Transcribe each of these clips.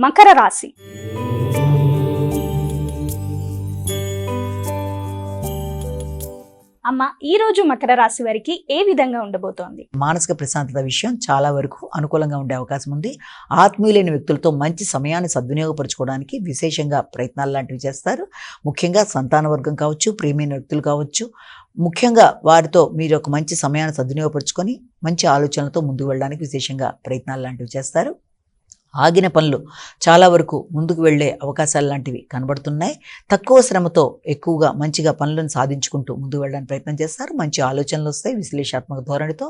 మకర రాశి. అమ్మ, ఈ రోజు మకర రాశి వారికి ఏ విధంగా ఉండబోతోంది? మానసిక ప్రశాంతత విషయం చాలా వరకు అనుకూలంగా ఉండే అవకాశం ఉంది. ఆత్మీయులైన వ్యక్తులతో మంచి సమయాన్ని సద్వినియోగపరచుకోవడానికి విశేషంగా ప్రయత్నాలు లాంటివి చేస్తారు. ముఖ్యంగా సంతాన వర్గం కావచ్చు, ప్రియమైన వ్యక్తులు కావచ్చు, ముఖ్యంగా వారితో మీరు ఒక మంచి సమయాన్ని సద్వినియోగపరచుకొని మంచి ఆలోచనలతో ముందుకు వెళ్ళడానికి విశేషంగా ప్రయత్నాలు లాంటివి చేస్తారు. ఆగిన పనులు చాలా వరకు ముందుకు వెళ్లే అవకాశాలు లాంటివి కనబడుతున్నాయి. తక్కువ శ్రమతో ఎక్కువగా మంచిగా పనులను సాధించుకుంటూ ముందుకు వెళ్ళడానికి ప్రయత్నం చేస్తారు. మంచి ఆలోచనలు వస్తాయి. విశ్లేషణాత్మక ధోరణితో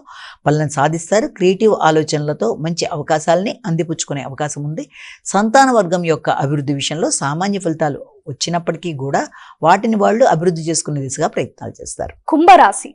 పనులను సాధిస్తారు. క్రియేటివ్ ఆలోచనలతో మంచి అవకాశాలని అందిపుచ్చుకునే అవకాశం ఉంది. సంతాన వర్గం యొక్క అభివృద్ధి విషయంలో సామాన్య ఫలితాలు వచ్చినప్పటికీ కూడా వాటిని వాళ్ళు అభివృద్ధి చేసుకునే దిశగా ప్రయత్నాలు చేస్తారు. కుంభరాశి.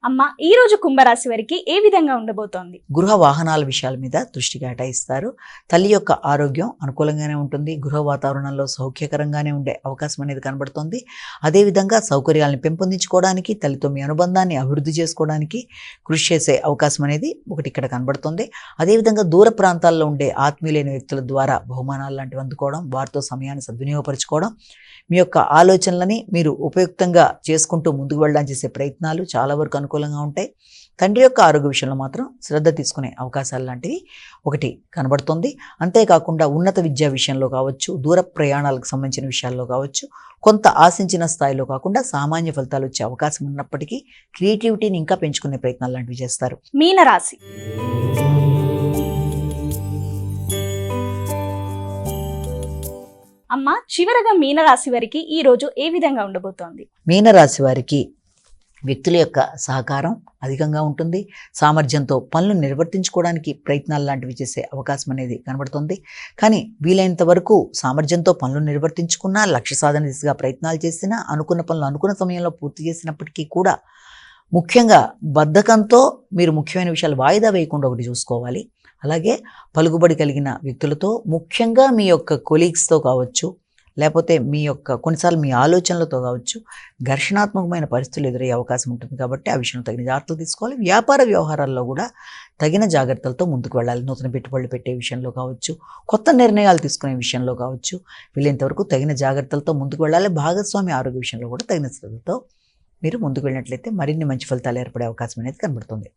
అమ్మ, ఈ రోజు కుంభరాశి వారికి ఏ విధంగా ఉండబోతోంది? గృహ వాహనాల విషయాల మీద దృష్టి కేటాయిస్తారు. తల్లి యొక్క ఆరోగ్యం అనుకూలంగానే ఉంటుంది. గృహ వాతావరణంలో సౌఖ్యకరంగానే ఉండే అవకాశం అనేది కనబడుతుంది. అదేవిధంగా సౌకర్యాలను పెంపొందించుకోవడానికి, తల్లితో మీ అనుబంధాన్ని అభివృద్ధి చేసుకోవడానికి కృషి చేసే అవకాశం అనేది ఒకటి ఇక్కడ కనబడుతుంది. అదేవిధంగా దూర ప్రాంతాల్లో ఉండే ఆత్మీయులైన వ్యక్తుల ద్వారా బహుమానాలు లాంటివి అందుకోవడం, వారితో సమయాన్ని సద్వినియోగపరచుకోవడం, మీ యొక్క ఆలోచనలని మీరు ఉపయుక్తంగా చేసుకుంటూ ముందుకు వెళ్ళడానికి చేసే ప్రయత్నాలు చాలా వరకు అనుకూలంగా ఉంటాయి. తండ్రి యొక్క ఆరోగ్య విషయంలో మాత్రం శ్రద్ధ తీసుకునే అవకాశాలు లాంటివి ఒకటి కనబడుతుంది. అంతేకాకుండా ఉన్నత విద్యా విషయంలో కావచ్చు, దూర ప్రయాణాలకు సంబంధించిన విషయాల్లో కావచ్చు, కొంత ఆశించిన స్థాయిలో కాకుండా సామాన్య ఫలితాలు వచ్చే అవకాశం ఉన్నప్పటికీ క్రియేటివిటీని ఇంకా పెంచుకునే ప్రయత్నాలు లాంటివి చేస్తారు. మీనరాశి. అమ్మ, చివరగా మీనరాశి వారికి ఈ రోజు ఏ విధంగా ఉండబోతోంది? మీనరాశి వారికి వ్యక్తుల యొక్క సహకారం అధికంగా ఉంటుంది. సామర్థ్యంతో పనులు నిర్వర్తించుకోవడానికి ప్రయత్నాలు లాంటివి చేసే అవకాశం అనేది కనబడుతుంది. కానీ వీలైనంత వరకు సామర్థ్యంతో పనులు నిర్వర్తించుకున్నా, లక్ష్య సాధన దిశగా ప్రయత్నాలు చేసినా, అనుకున్న పనులు అనుకున్న సమయంలో పూర్తి చేసినప్పటికీ కూడా ముఖ్యంగా బద్ధకంతో మీరు ముఖ్యమైన విషయాలు వాయిదా వేయకుండా ఒకటి చూసుకోవాలి. అలాగే పలుకుబడి కలిగిన వ్యక్తులతో, ముఖ్యంగా మీ యొక్క కొలీగ్స్తో కావచ్చు, లేకపోతే మీ యొక్క కొన్నిసార్లు మీ ఆలోచనలతో కావచ్చు, ఘర్షణాత్మకమైన పరిస్థితులు ఎదురయ్యే అవకాశం ఉంటుంది. కాబట్టి ఆ విషయంలో తగిన జాగ్రత్తలు తీసుకోవాలి. వ్యాపార వ్యవహారాల్లో కూడా తగిన జాగ్రత్తలతో ముందుకు వెళ్ళాలి. నూతన పెట్టుబడులు పెట్టే విషయంలో కావచ్చు, కొత్త నిర్ణయాలు తీసుకునే విషయంలో కావచ్చు, వీళ్ళంతవరకు తగిన జాగ్రత్తలతో ముందుకు వెళ్ళాలి. భాగస్వామి ఆరోగ్య విషయంలో కూడా తగిన శ్రద్ధతో మీరు ముందుకు వెళ్ళినట్లయితే మరిన్ని మంచి ఫలితాలు ఏర్పడే అవకాశం అనేది కనబడుతుంది.